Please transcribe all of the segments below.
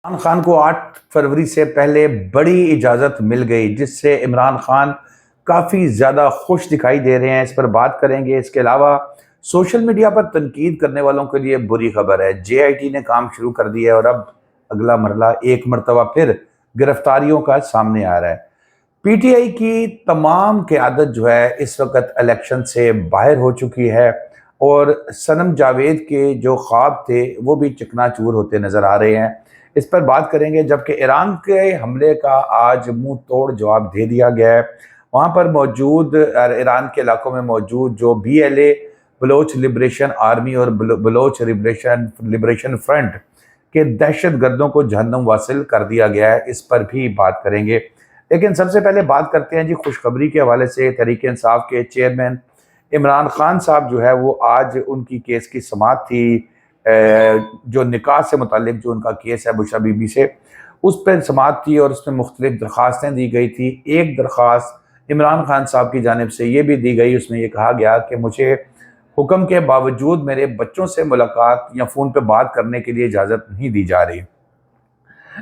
इमरान खान को 8 फरवरी से पहले बड़ी इजाज़त मिल गई, जिससे इमरान खान काफ़ी ज़्यादा खुश दिखाई दे रहे हैं। इस पर बात करेंगे। इसके अलावा सोशल मीडिया पर तनकीद करने वालों के लिए बुरी खबर है। जेआईटी ने काम शुरू कर दिया है और अब अगला मरला एक मरतबा फिर गिरफ्तारियों का सामने आ रहा है। पीटीआई की तमाम क़यादत जो है इस वक्त इलेक्शन से बाहर हो चुकी है और सनम जावेद के जो ख्वाब थे वो भी चकनाचूर होते नज़र आ रहे हैं। इस पर बात करेंगे, जबकि ईरान के हमले का आज मुंह तोड़ जवाब दे दिया गया है। वहाँ पर मौजूद ईरान के इलाकों में मौजूद जो बीएलए बलोच लिबरेशन आर्मी और बलोच लिबरेशन फ्रंट के दहशत गर्दों को जहन्नुम वासिल कर दिया गया है। इस पर भी बात करेंगे, लेकिन सबसे पहले बात करते हैं जी खुशखबरी के हवाले से। तहरीक इंसाफ के चेयरमैन इमरान खान साहब जो है वो आज उनकी केस की समाअत थी। जो निकाह से मुतालिक जो उनका केस है बुशरा बीबी से, उस पर समाअत थी और उसमें मुख्तलिफ दरख्वास्तें दी गई थी। एक दरख्वास्त इमरान खान साहब की जानिब से ये भी दी गई, उसमें ये कहा गया कि मुझे हुक्म के बावजूद मेरे बच्चों से मुलाकात या फ़ोन पर बात करने के लिए इजाज़त नहीं दी जा रही,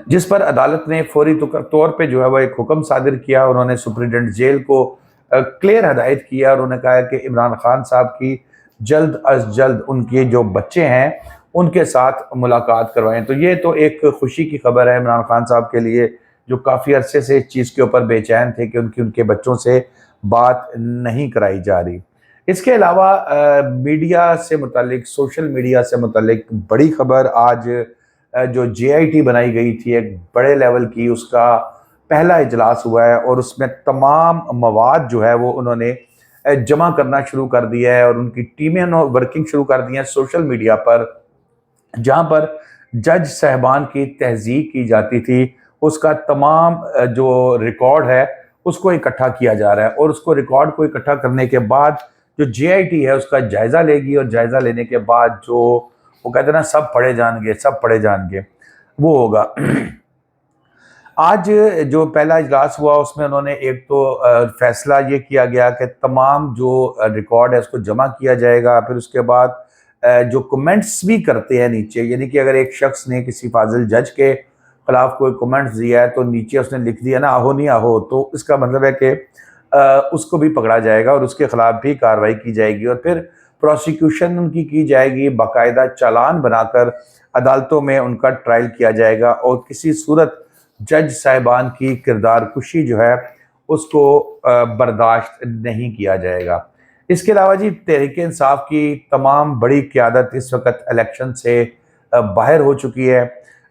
जिस पर अदालत ने फौरी तौर पे जो है वह एक हुक्म सादिर किया। उन्होंने सुप्रिटेंडेंट जेल को क्लियर हदायत किया और उन्होंने कहा है कि इमरान खान साहब की जल्द अज जल्द उनके जो बच्चे हैं उनके साथ मुलाकात करवाएं। तो ये तो एक खुशी की खबर है इमरान खान साहब के लिए, जो काफ़ी अरसे से इस चीज़ के ऊपर बेचैन थे कि उनके बच्चों से बात नहीं कराई जा रही। इसके अलावा मीडिया से मुतालिक, सोशल मीडिया से मुतालिक बड़ी खबर आज जो जेआईटी बनाई गई थी एक बड़े लेवल की, उसका पहला इजलास हुआ है और उसमें तमाम मवाद जो है वो उन्होंने जमा करना शुरू कर दिया है और उनकी टीमें वर्किंग शुरू कर दी हैं सोशल मीडिया पर। जहाँ पर जज साहबान की तहज़ीक की जाती थी, उसका तमाम जो रिकॉर्ड है उसको इकट्ठा किया जा रहा है और उसको रिकॉर्ड को इकट्ठा करने के बाद जो जेआईटी है उसका जायज़ा लेगी और जायज़ा लेने के बाद जो वो कहते हैं ना सब पढ़े जाएंगे, सब पढ़े जाएंगे, वो होगा। आज जो पहला इजलास हुआ उसमें उन्होंने एक तो फैसला ये किया गया कि तमाम जो रिकॉर्ड है उसको जमा किया जाएगा। फिर उसके बाद जो कमेंट्स भी करते हैं नीचे, यानी कि अगर एक शख्स ने किसी फाजिल जज के खिलाफ कोई कमेंट्स दिया है तो नीचे उसने लिख दिया ना आहो नहीं आहो, तो इसका मतलब है कि उसको भी पकड़ा जाएगा और उसके खिलाफ भी कार्रवाई की जाएगी और फिर प्रोसिक्यूशन उनकी की जाएगी। बाकायदा चालान बनाकर अदालतों में उनका ट्रायल किया जाएगा और किसी सूरत जज साहिबान की किरदार कुशी जो है उसको बर्दाश्त नहीं किया जाएगा। इसके अलावा जी तहरीक इंसाफ की तमाम बड़ी क़यादत इस वक्त इलेक्शन से बाहर हो चुकी है।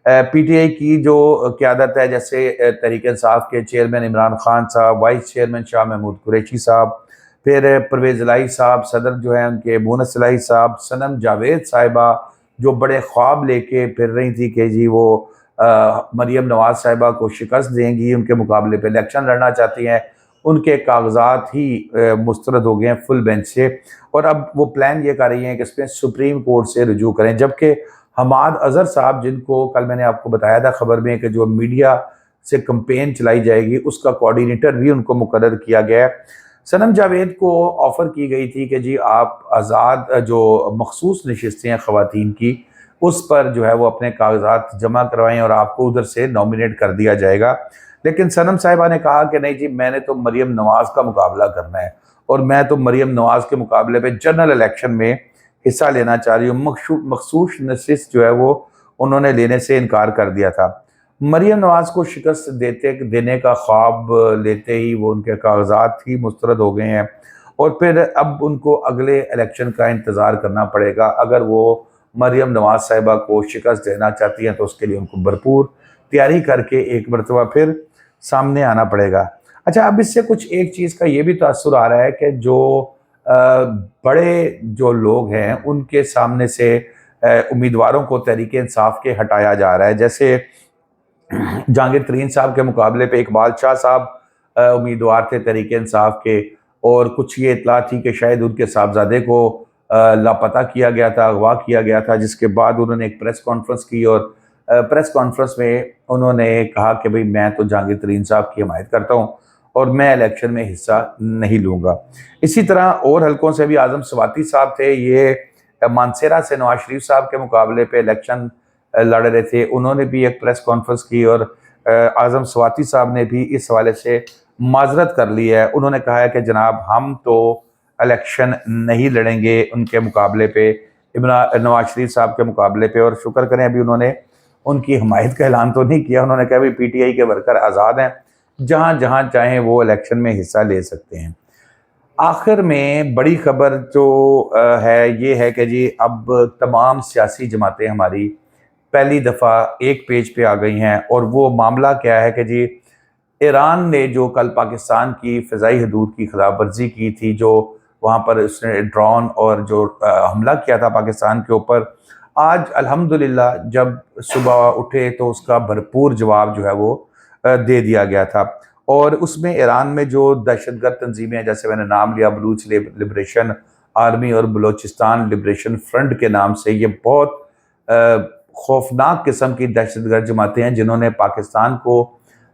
पीटीआई की जो क़यादत है, जैसे तहरीक इंसाफ के चेयरमैन इमरान खान साहब, वाइस चेयरमैन शाह महमूद कुरैशी साहब, फिर परवेज़ इलाही साहब, सदर जो हैं उनके मुनस इलाही साहब, सनम जावेद साहिबा जो बड़े ख्वाब लेके फिर रही थी कि जी वो मरियम नवाज साहिबा को शिकस्त देंगी, उनके मुकाबले पे इलेक्शन लड़ना चाहती हैं, उनके कागजात ही मुस्तरद हो गए हैं फुल बेंच से और अब वो प्लान ये कर रही हैं कि इसमें सुप्रीम कोर्ट से रुजू करें। जबकि हमाद अजहर साहब, जिनको कल मैंने आपको बताया था खबर में कि जो मीडिया से कंपेन चलाई जाएगी उसका कोऑर्डिनेटर भी उनको मुकर्रर किया गया है। सनम जावेद को ऑफ़र की गई थी कि जी आप आज़ाद जो मखसूस नशिस्तें हैं ख़वातीन की, उस पर जो है वो अपने कागजात जमा करवाएं और आपको उधर से नॉमिनेट कर दिया जाएगा। लेकिन सनम साहिबा ने कहा कि नहीं जी, मैंने तो मरियम नवाज़ का मुकाबला करना है और मैं तो मरियम नवाज़ के मुकाबले पे जनरल इलेक्शन में हिस्सा लेना चाह रही हूँ। मखसूस नशिस्त जो है वो उन्होंने लेने से इनकार कर दिया था। मरियम नवाज़ को शिकस्त देने का ख्वाब लेते ही वो उनके कागजात ही मुस्तरद हो गए हैं और फिर अब उनको अगले इलेक्शन का इंतज़ार करना पड़ेगा। अगर वो मरियम नवाज साहिबा को शिकस्त देना चाहती हैं तो उसके लिए उनको भरपूर तैयारी करके एक मरतबा फिर सामने आना पड़ेगा। अच्छा, अब इससे कुछ एक चीज़ का ये भी तासुर आ रहा है कि जो बड़े जो लोग हैं उनके सामने से उम्मीदवारों को तहरीक इंसाफ के हटाया जा रहा है। जैसे जहांगीर तरीन साहब के मुकाबले पे इकबाल शाह साहब उम्मीदवार थे तहरीक इंसाफ के, और कुछ ये इतला थी कि शायद उनके साहबजादे को लापता किया गया था, अगवा किया गया था, जिसके बाद उन्होंने एक प्रेस कॉन्फ्रेंस की और प्रेस कॉन्फ्रेंस में उन्होंने कहा कि भाई मैं तो जहांगीर तरीन साहब की हिमायत करता हूँ और मैं इलेक्शन में हिस्सा नहीं लूँगा। इसी तरह और हलकों से भी आज़म स्वाति साहब थे, ये मानसेरा से नवाज शरीफ साहब के मुकाबले पे इलेक्शन लड़ रहे थे, उन्होंने भी एक प्रेस कॉन्फ्रेंस की और आज़म स्वाति साहब ने भी इस हवाले से माजरत कर ली है। उन्होंने कहा है कि जनाब हम तो इलेक्शन नहीं लड़ेंगे उनके मुकाबले पे, इमरान नवाज शरीफ साहब के मुकाबले पे। और शुक्र करें अभी उन्होंने उनकी हमायत का ऐलान तो नहीं किया, उन्होंने कहा भाई पीटीआई के वर्कर आज़ाद हैं, जहाँ जहाँ चाहें वो इलेक्शन में हिस्सा ले सकते हैं। आखिर में बड़ी खबर जो है ये है कि जी अब तमाम सियासी जमातें हमारी पहली दफ़ा एक पेज पे आ गई हैं। और वो मामला क्या है कि जी ईरान ने जो कल पाकिस्तान की फ़िज़ाई हदूद की खिलाफ वर्जी की थी, जो वहाँ पर उसने ड्रोन और जो हमला किया था पाकिस्तान के ऊपर, आज अल्हम्दुलिल्लाह जब सुबह उठे तो उसका भरपूर जवाब जो है वो दे दिया गया था। और उसमें ईरान में जो दहशतगर्द तंजीमें हैं, जैसे मैंने नाम लिया बलूच लिबरेशन आर्मी और बलोचिस्तान लिबरेशन फ्रंट के नाम से, ये बहुत खौफनाक किस्म की दहशतगर्द जमातें हैं जिन्होंने पाकिस्तान को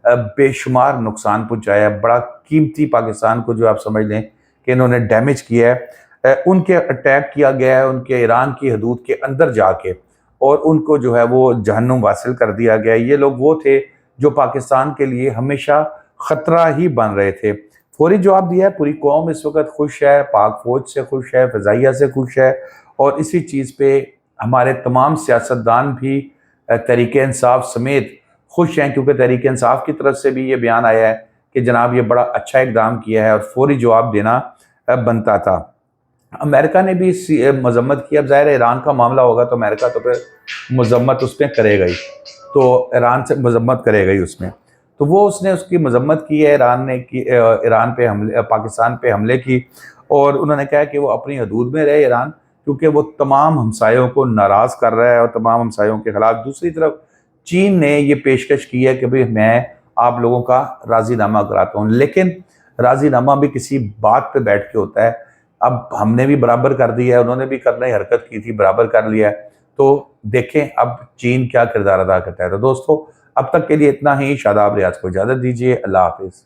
बेशुमार नुकसान पहुंचाया है। बड़ा कीमती पाकिस्तान को जो आप समझ लें कि इन्होंने डैमेज किया है। उनके अटैक किया गया है उनके ईरान की हदूद के अंदर जाके, और उनको जो है वो जहन्नुम वासिल कर दिया गया। ये लोग वो थे जो पाकिस्तान के लिए हमेशा ख़तरा ही बन रहे थे। फौरी जवाब दिया है, पूरी कौम इस वक्त खुश है, पाक फौज से खुश है, फ़िज़ाइया से खुश है। और इसी चीज़ पे हमारे तमाम सियासतदान भी तहरीक इंसाफ समेत खुश हैं, क्योंकि तहरीक इंसाफ की तरफ से भी ये बयान आया है कि जनाब ये बड़ा अच्छा इकदाम किया है और फौरी जवाब देना बनता था। अमेरिका ने भी इस मजम्मत की। अब ज़ाहिर है ईरान का मामला होगा तो अमेरिका तो फिर मजम्मत उसमें करेगा ही, तो ईरान से मजम्मत करेगा ही उसमें। तो वो उसने उसकी मजम्मत की है, ईरान ने की ईरान पे हमले, पाकिस्तान पे हमले की। और उन्होंने कहा कि वो अपनी हदूद में रहे ईरान, क्योंकि वो तमाम हमसायों को नाराज़ कर रहा है और तमाम हमसायों के खिलाफ। दूसरी तरफ चीन ने ये पेशकश की है कि भाई मैं आप लोगों का राजीनामा कराता हूँ, लेकिन राजीनामा भी किसी बात पे बैठ के होता है। अब हमने भी बराबर कर दिया है, उन्होंने भी करने हरकत की थी, बराबर कर लिया है। तो देखें अब चीन क्या किरदार अदा करता है। तो दोस्तों अब तक के लिए इतना ही। शादाब रियाज को इजाज़त दीजिए। अल्लाह हाफिज़।